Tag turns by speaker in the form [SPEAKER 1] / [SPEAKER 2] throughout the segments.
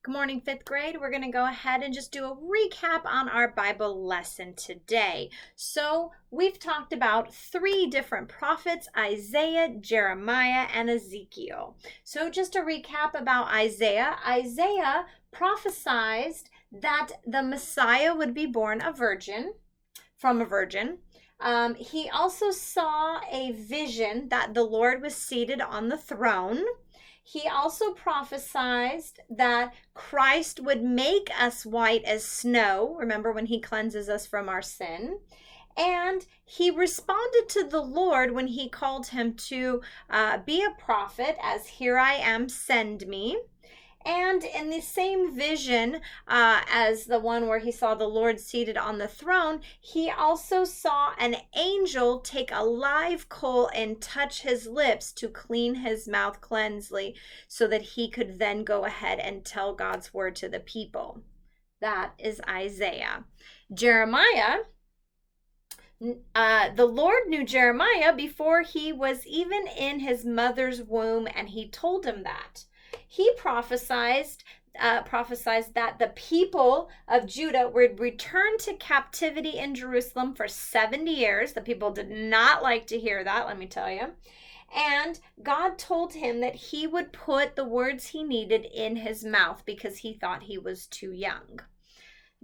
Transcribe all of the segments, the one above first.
[SPEAKER 1] Good morning, fifth grade. We're going to go ahead and just do a recap on our Bible lesson today. So we've talked about three different prophets, Isaiah, Jeremiah, and Ezekiel. So just a recap about Isaiah. Isaiah prophesied that the Messiah would be born a virgin, from a virgin. He also saw a vision that the Lord was seated on the throne. He also prophesied that Christ would make us white as snow. Remember when he cleanses us from our sin. And he responded to the Lord when he called him to be a prophet, as here I am, send me. And in the same vision as the one where he saw the Lord seated on the throne, he also saw an angel take a live coal and touch his lips to clean his mouth cleansely so that he could then go ahead and tell God's word to the people. That is Isaiah. Jeremiah. The Lord knew Jeremiah before he was even in his mother's womb, and he told him that. He prophesied that the people of Judah would return to captivity in Jerusalem for 70 years. The people did not like to hear that, let me tell you. And God told him that he would put the words he needed in his mouth because he thought he was too young.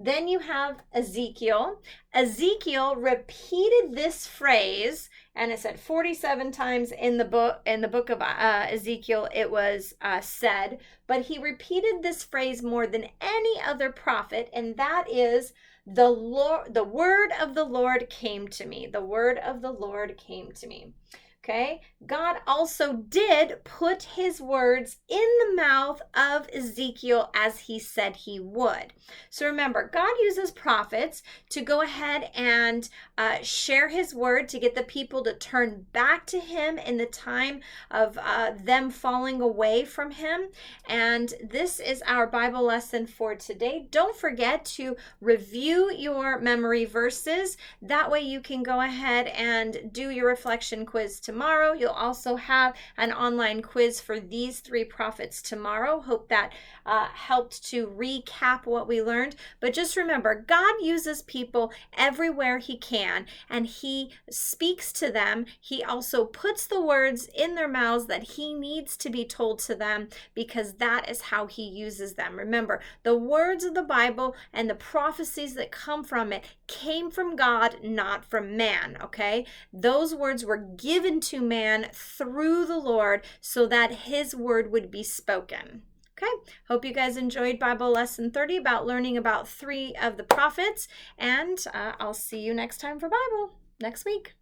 [SPEAKER 1] Then you have Ezekiel. Ezekiel repeated this phrase, and it said 47 times in the book of Ezekiel it was said, but he repeated this phrase more than any other prophet, and that is the word of the Lord came to me. The word of the Lord came to me. Okay, God also did put his words in the mouth of Ezekiel as he said he would. So remember, God uses prophets to go ahead and share his word to get the people to turn back to him in the time of them falling away from him. And this is our Bible lesson for today. Don't forget to review your memory verses. That way you can go ahead and do your reflection quiz tomorrow. You'll also have an online quiz for these three prophets tomorrow. Hope that helped to recap what we learned. But just remember, God uses people everywhere he can, and he speaks to them. He also puts the words in their mouths that he needs to be told to them, because that is how he uses them. Remember, the words of the Bible and the prophecies that come from it came from God, not from man, okay? Those words were given to man through the Lord so that his word would be spoken. Okay, hope you guys enjoyed Bible Lesson 30 about learning about three of the prophets, and I'll see you next time for Bible next week.